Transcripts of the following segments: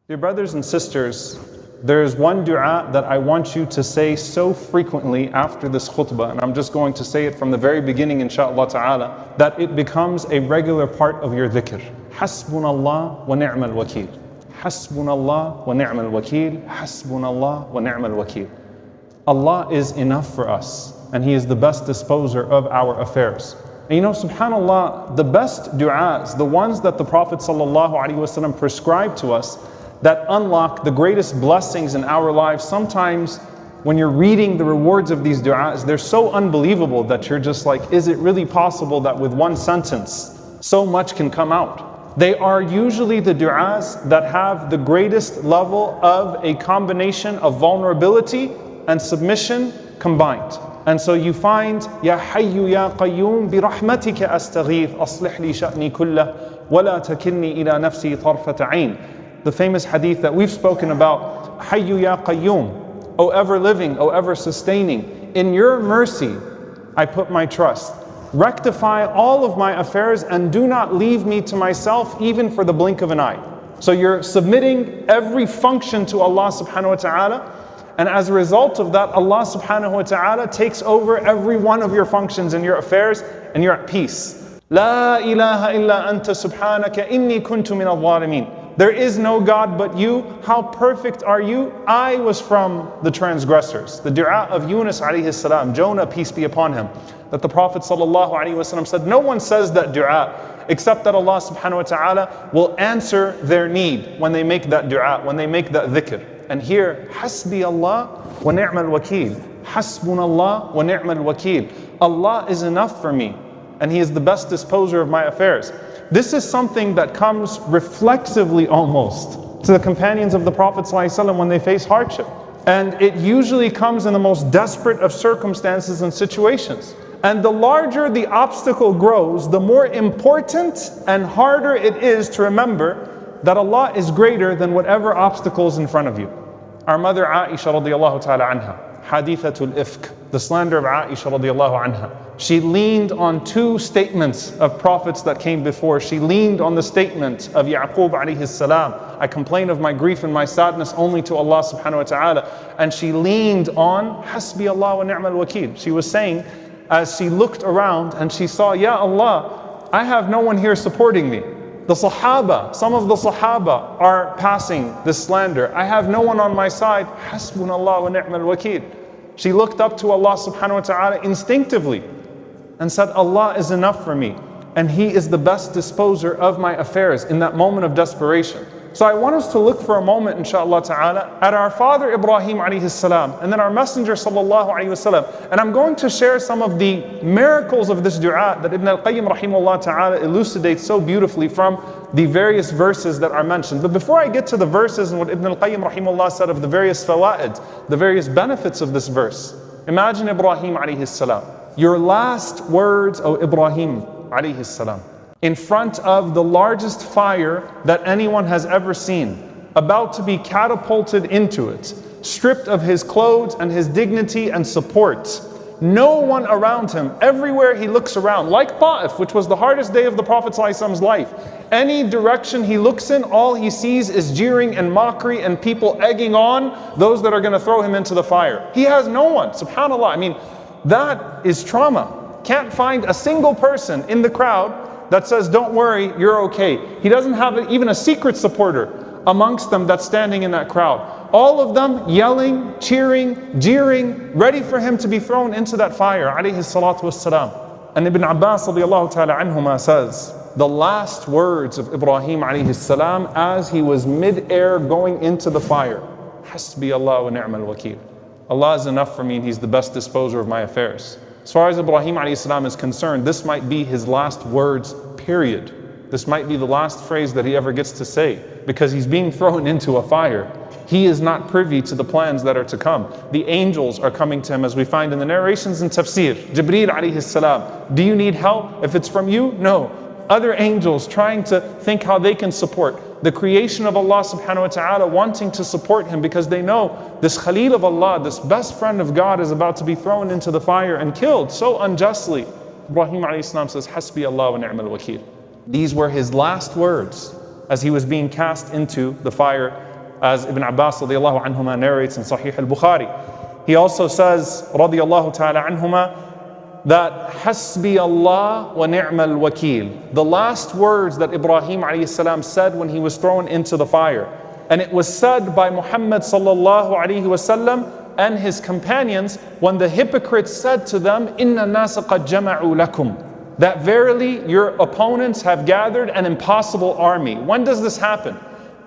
Dear brothers and sisters, there is one dua that I want you to say so frequently after this khutbah, and I'm just going to say it from the very beginning, inshaAllah ta'ala, that it becomes a regular part of your dhikr. Hasbunallah wa ni'mal wakeel. Hasbunallah wa ni'mal wakeel. Hasbunallah wa ni'mal wakeel. Allah is enough for us, and He is the best disposer of our affairs. And you know, subhanAllah, the best du'as, the ones that the Prophet ﷺ prescribed to us, that unlock the greatest blessings in our lives, sometimes when you're reading the rewards of these du'as, they're so unbelievable that you're just like, is it really possible that with one sentence, so much can come out? They are usually the du'as that have the greatest level of a combination of vulnerability and submission combined. And so you find, Ya Hayyu Ya Qayyum bi rahmatika astaghith aslih li sha'ni kullah wa la takilni ila nafsi tarfata ayn. The famous hadith that we've spoken about, Hayyu Ya Qayyum, O ever living, O ever sustaining, in your mercy I put my trust. Rectify all of my affairs and do not leave me to myself even for the blink of an eye. So you're submitting every function to Allah subhanahu wa ta'ala, and as a result of that, Allah subhanahu wa ta'ala takes over every one of your functions and your affairs, and you're at peace. La ilaha illa anta subhanaka inni kuntu min al-zalimin. There is no God but you. How perfect are you? I was from the transgressors. The dua of Yunus alayhi salam, Jonah, peace be upon him, that the Prophet sallallahu alaihi wasallam said, no one says that dua except that Allah subhanahu wa ta'ala will answer their need when they make that dua, when they make that dhikr. And here, Hasbi Allah wa ni'mal wakeel. Hasbunallah wa ni'mal wakeel. Allah is enough for me, and He is the best disposer of my affairs. This is something that comes reflexively almost to the companions of the Prophet ﷺ when they face hardship. And it usually comes in the most desperate of circumstances and situations. And the larger the obstacle grows, the more important and harder it is to remember that Allah is greater than whatever obstacles in front of you. Our mother Aisha radiallahu ta'ala anha, hadithatul ifk, the slander of Aisha radiallahu anha. She leaned on two statements of prophets that came before. She leaned on the statement of Yaqub alayhi salam, I complain of my grief and my sadness only to Allah subhanahu wa ta'ala. And she leaned on Hasbi Allah wa ni'mal wakeel. She was saying, as she looked around and she saw, Ya Allah, I have no one here supporting me. The Sahaba, some of the Sahaba are passing this slander. I have no one on my side. Hasbunallah wa ni'mal wakeel. She looked up to Allah subhanahu wa ta'ala instinctively and said, Allah is enough for me, and He is the best disposer of my affairs in that moment of desperation. So I want us to look for a moment, inshaAllah ta'ala, at our father Ibrahim alayhi salam, and then our messenger sallallahu alayhi wasallam. And I'm going to share some of the miracles of this dua that Ibn al-Qayyim rahimahullah ta'ala elucidates so beautifully from the various verses that are mentioned. But before I get to the verses and what Ibn al-Qayyim rahimahullah said of the various fawaid, the various benefits of this verse, imagine Ibrahim alayhi salam. Your last words, O Ibrahim alayhi salam, in front of the largest fire that anyone has ever seen, about to be catapulted into it, stripped of his clothes and his dignity and support. No one around him, everywhere he looks around, like Ta'if, which was the hardest day of the Prophet ﷺ's life. Any direction he looks in, all he sees is jeering and mockery and people egging on those that are going to throw him into the fire. He has no one, subhanAllah. I mean, that is trauma. Can't find a single person in the crowd that says, don't worry, you're okay. He doesn't have even a secret supporter amongst them that's standing in that crowd. All of them yelling, cheering, jeering, ready for him to be thrown into that fire, alayhi salatu wassalam. And Ibn Abbas radiallahu ta'ala anhuma says, the last words of Ibrahim alayhi salam as he was mid-air going into the fire, Hasbi Allah wa ni'mal wakeel. Allah is enough for me, and He's the best disposer of my affairs. As far as Ibrahim alayhi salam is concerned, this might be his last words, period. This might be the last phrase that he ever gets to say, because he's being thrown into a fire. He is not privy to the plans that are to come. The angels are coming to him, as we find in the narrations in tafsir. Jibreel alayhi salam, do you need help? If it's from you, no. Other angels trying to think how they can support. The creation of Allah subhanahu wa ta'ala wanting to support him because they know this Khalil of Allah, this best friend of God, is about to be thrown into the fire and killed so unjustly. Ibrahim alayhi salam says, Hasbi Allah wa ni'mal wakeel. These were his last words as he was being cast into the fire as Ibn Abbas radiallahu anhuma narrates in Sahih al-Bukhari. He also says, radiallahu ta'ala anhuma, that Hasbi Allah wa ni'mal wakil. The last words that Ibrahim alayhi salam said when he was thrown into the fire. And it was said by Muhammad sallallahu alayhi wasallam and his companions when the hypocrites said to them, Inna nasa qad jama'u lakum. That verily your opponents have gathered an impossible army. When does this happen?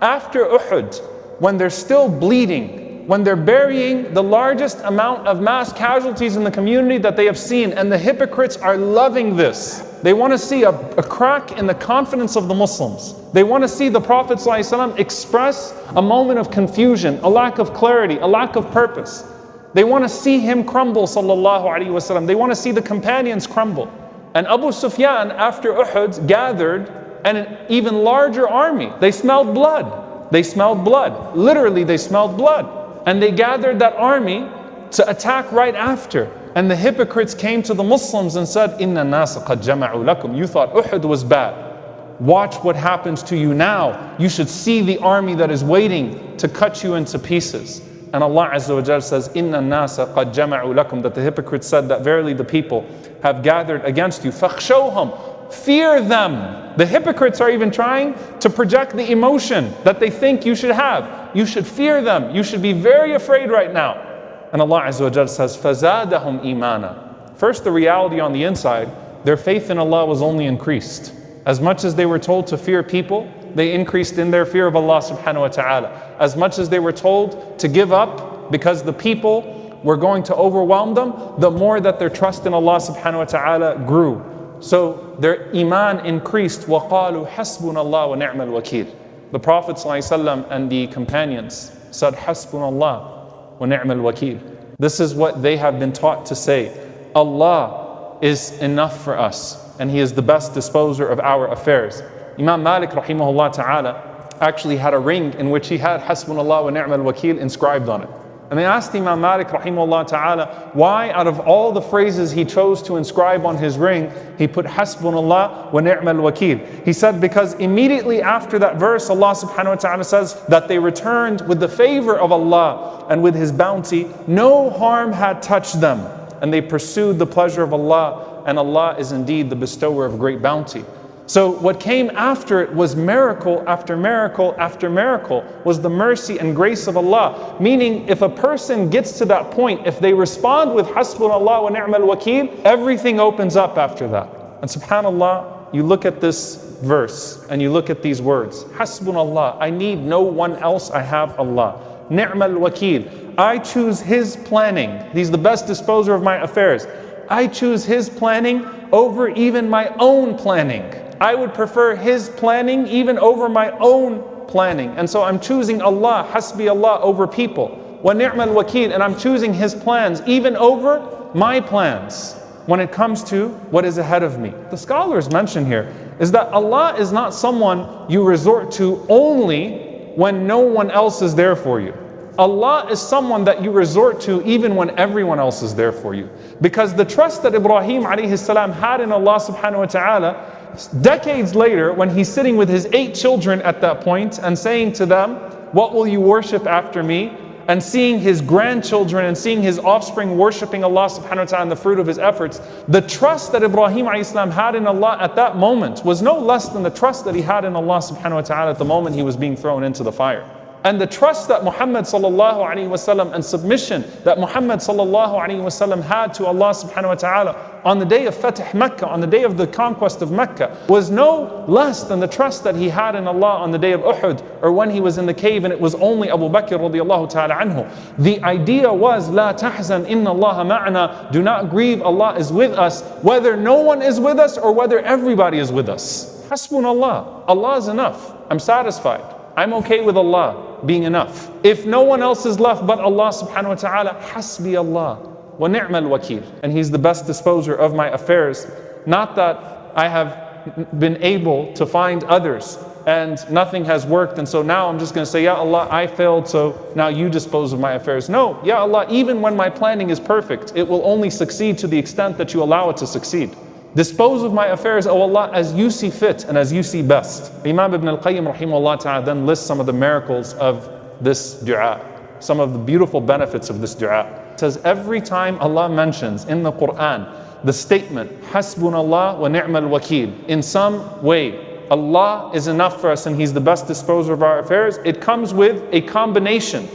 After Uhud, when they're still bleeding, when they're burying the largest amount of mass casualties in the community that they have seen, and the hypocrites are loving this. They want to see a crack in the confidence of the Muslims. They want to see the Prophet ﷺ express a moment of confusion, a lack of clarity, a lack of purpose. They want to see him crumble, sallallahu alaihi wasallam. They want to see the companions crumble. And Abu Sufyan, after Uhud, gathered an even larger army. They smelled blood. They smelled blood. Literally, they smelled blood. And they gathered that army to attack right after. And the hypocrites came to the Muslims and said, Inna nasa qad jama'u lakum. You thought Uhud was bad. Watch what happens to you now. You should see the army that is waiting to cut you into pieces. And Allah Azza wa Jal says, Inna nasa qad jama'u lakum. That the hypocrites said that verily the people have gathered against you. فَخْشَوْهُمْ. Fear them. The hypocrites are even trying to project the emotion that they think you should have. You should fear them. You should be very afraid right now. And Allah Azza wa Jal says, فَزَادَهُمْ إِيمَانًا. First, the reality on the inside, their faith in Allah was only increased. As much as they were told to fear people, they increased in their fear of Allah subhanahu wa ta'ala. As much as they were told to give up because the people were going to overwhelm them, the more that their trust in Allah subhanahu wa ta'ala grew. So their iman increased. وَقَالُوا حَسْبُنَ اللَّهُ وَنِعْمَ الْوَكِيلُ. The Prophet ﷺ and the companions said, حَسْبُنَ اللَّهُ وَنِعْمَ الْوَكِيلُ. This is what they have been taught to say. Allah is enough for us, and He is the best disposer of our affairs. Imam Malik rahimahullah ta'ala actually had a ring in which he had Hasbunallah wa ni'mal wakil inscribed on it. And they asked Imam Malik rahimahullah ta'ala why out of all the phrases he chose to inscribe on his ring, he put Hasbunallah wa ni'mal wakil. He said because immediately after that verse, Allah subhanahu wa ta'ala says that they returned with the favor of Allah and with His bounty, no harm had touched them. And they pursued the pleasure of Allah, and Allah is indeed the bestower of great bounty. So what came after it was miracle after miracle after miracle, was the mercy and grace of Allah. Meaning if a person gets to that point, if they respond with Hasbunallah wa ni'mal wakil, everything opens up after that. And subhanallah, you look at this verse and you look at these words. Hasbunallah, I need no one else, I have Allah. Ni'mal wakil, I choose His planning. He's the best disposer of my affairs. I choose His planning over even my own planning. I would prefer His planning even over my own planning. And so I'm choosing Allah, Hasbi Allah, over people. Wa ni'mal wakil, and I'm choosing His plans even over my plans when it comes to what is ahead of me. The scholars mention here is that Allah is not someone you resort to only when no one else is there for you. Allah is someone that you resort to even when everyone else is there for you. Because the trust that Ibrahim alayhi salam had in Allah subhanahu wa ta'ala, decades later, when he's sitting with his 8 children at that point and saying to them, what will you worship after me? And seeing his grandchildren and seeing his offspring worshiping Allah subhanahu wa ta'ala and the fruit of his efforts, the trust that Ibrahim alayhi salam had in Allah at that moment was no less than the trust that he had in Allah subhanahu wa ta'ala at the moment he was being thrown into the fire. And the trust that Muhammad sallallahu alaihi wasallam and submission that Muhammad sallallahu alaihi wasallam had to Allah subhanahu wa ta'ala on the day of Fatih Mecca, on the day of the conquest of Mecca, was no less than the trust that he had in Allah on the day of Uhud, or when he was in the cave and it was only Abu Bakr radiallahu ta'ala anhu. The idea was, La tahzan inna Allah ma'ana, do not grieve, Allah is with us, whether no one is with us or whether everybody is with us. Hasbunallah, Allah is enough, I'm satisfied. I'm okay with Allah being enough. If no one else is left but Allah subhanahu wa ta'ala, hasbi Allah wa ni'mal wakil. And He's the best disposer of my affairs. Not that I have been able to find others and nothing has worked, and so now I'm just going to say, Ya Allah, I failed, so now you dispose of my affairs. No, Ya Allah, even when my planning is perfect, it will only succeed to the extent that you allow it to succeed. Dispose of my affairs, O Allah, as you see fit and as you see best. Imam Ibn al-Qayyim rahimahullah ta'ala then lists some of the miracles of this dua, some of the beautiful benefits of this dua. It says every time Allah mentions in the Quran the statement, Hasbunallah wa ni'mal wakil, in some way, Allah is enough for us and He's the best disposer of our affairs, it comes with a combination.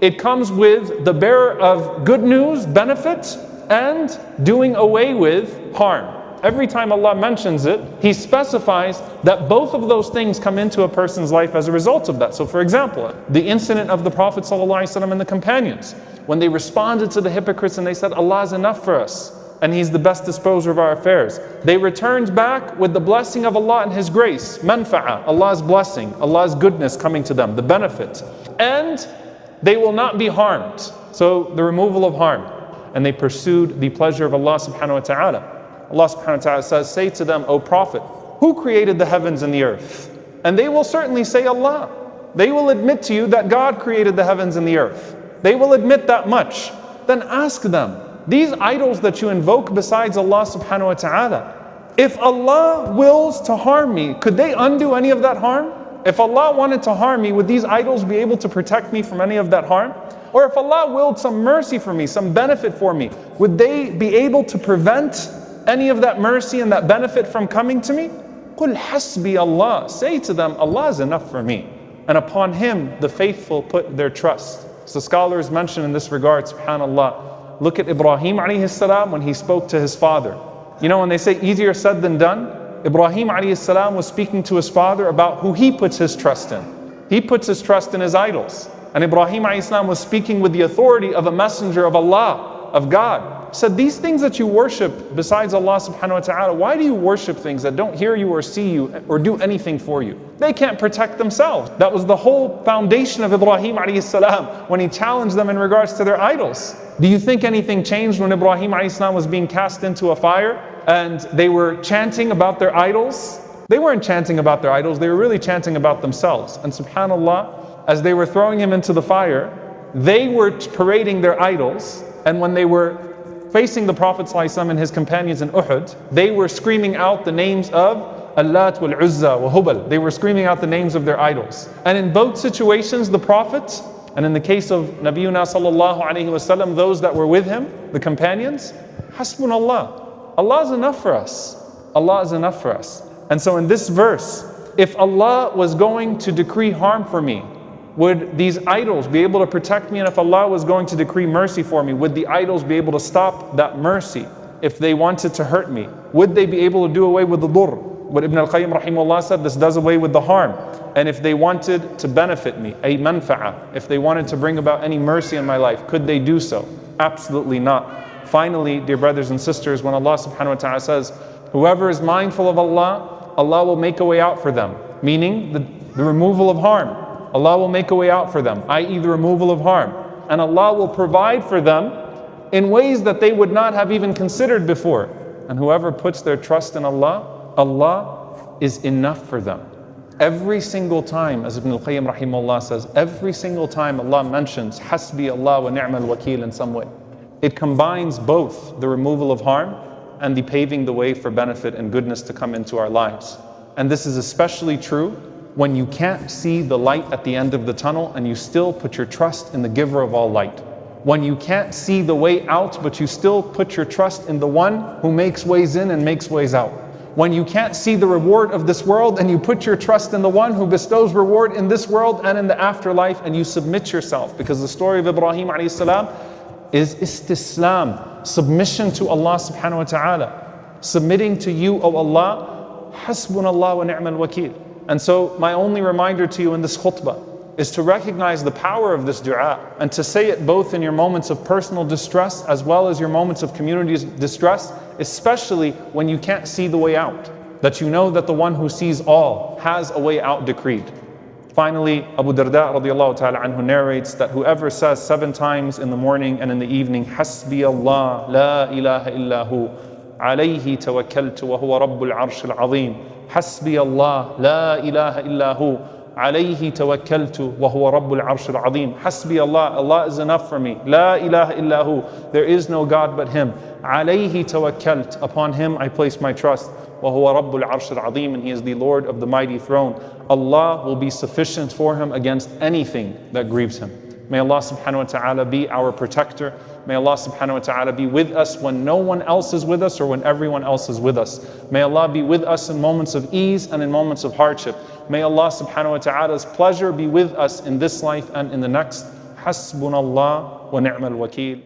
It comes with the bearer of good news, benefit, and doing away with harm. Every time Allah mentions it, He specifies that both of those things come into a person's life as a result of that. So for example, the incident of the Prophet ﷺ and the companions, when they responded to the hypocrites and they said, Allah is enough for us and He's the best disposer of our affairs. They returned back with the blessing of Allah and His grace, manfa'a, Allah's blessing, Allah's goodness coming to them, the benefit. And they will not be harmed. So the removal of harm. And they pursued the pleasure of Allah subhanahu wa ta'ala. Allah subhanahu wa ta'ala says, say to them, O Prophet, who created the heavens and the earth? And they will certainly say Allah. They will admit to you that God created the heavens and the earth. They will admit that much. Then ask them, these idols that you invoke besides Allah subhanahu wa ta'ala, if Allah wills to harm me, could they undo any of that harm? If Allah wanted to harm me, would these idols be able to protect me from any of that harm? Or if Allah willed some mercy for me, some benefit for me, would they be able to prevent any of that mercy and that benefit from coming to me? Qul hasbi Allah. Say to them, Allah is enough for me. And upon Him, the faithful put their trust. So scholars mention in this regard, subhanAllah, look at Ibrahim alayhi salam when he spoke to his father. You know, when they say easier said than done, Ibrahim alayhi salam was speaking to his father about who he puts his trust in. He puts his trust in his idols. And Ibrahim alayhi salam was speaking with the authority of a messenger of Allah, of God. He said, these things that you worship besides Allah subhanahu wa ta'ala, why do you worship things that don't hear you or see you or do anything for you? They can't protect themselves. That was the whole foundation of Ibrahim alayhi salam when he challenged them in regards to their idols. Do you think anything changed when Ibrahim alayhi salam was being cast into a fire and they were chanting about their idols? They weren't chanting about their idols, they were really chanting about themselves. And subhanAllah, as they were throwing him into the fire, they were parading their idols, and when they were facing the Prophet ﷺ and his companions in Uhud, they were screaming out the names of Allat wal Uzza wa Hubal. They were screaming out the names of their idols. And in both situations, the Prophet, and in the case of Nabiyuna sallallahu alayhi wasallam, those that were with him, the companions, Hasbunallah. Allah is enough for us. Allah is enough for us. And so in this verse, if Allah was going to decree harm for me, would these idols be able to protect me? And if Allah was going to decree mercy for me, would the idols be able to stop that mercy? If they wanted to hurt me, would they be able to do away with the dur? What Ibn al-Qayyim rahimahullah said, this does away with the harm. And if they wanted to benefit me, a manfa'a, if they wanted to bring about any mercy in my life, could they do so? Absolutely not. Finally, dear brothers and sisters, when Allah subhanahu wa ta'ala says, whoever is mindful of Allah, Allah will make a way out for them. Meaning the removal of harm. Allah will make a way out for them, i.e. the removal of harm. And Allah will provide for them in ways that they would not have even considered before. And whoever puts their trust in Allah, Allah is enough for them. Every single time, as Ibn al-Qayyim rahimahullah says, every single time Allah mentions Hasbi Allah wa ni'mal wakil in some way, it combines both the removal of harm and the paving the way for benefit and goodness to come into our lives. And this is especially true when you can't see the light at the end of the tunnel and you still put your trust in the giver of all light. When you can't see the way out, but you still put your trust in the one who makes ways in and makes ways out. When you can't see the reward of this world and you put your trust in the one who bestows reward in this world and in the afterlife, and you submit yourself. Because the story of Ibrahim alayhi salam is istislam, submission to Allah subhanahu wa ta'ala. Submitting to you, O Allah, hasbunallah wa ni'mal wakil. And so my only reminder to you in this khutbah is to recognize the power of this dua and to say it both in your moments of personal distress as well as your moments of community distress, especially when you can't see the way out. That you know that the one who sees all has a way out decreed. Finally, Abu Darda radiallahu ta'ala anhu narrates that whoever says 7 times in the morning and in the evening, Hasbi Allah, la ilaha illahu, alayhi tawakkaltu wa huwa rabbul arshil azim. Hasbi Allah, la ilaha illahu, alayhi tawakkaltu wa huwa rabbul arshil azim. Hasbi Allah, Allah is enough for me. La ilaha illahu, there is no God but Him. Alayhi tawakkalt, upon Him I place my trust. وَهُوَ رَبُّ الْعَرْشِ الْعَظِيمِ, and He is the Lord of the mighty throne. Allah will be sufficient for him against anything that grieves him. May Allah subhanahu wa ta'ala be our protector. May Allah subhanahu wa ta'ala be with us when no one else is with us or when everyone else is with us. May Allah be with us in moments of ease and in moments of hardship. May Allah subhanahu wa ta'ala's pleasure be with us in this life and in the next. Hasbunallah wa ni'mal wakeel.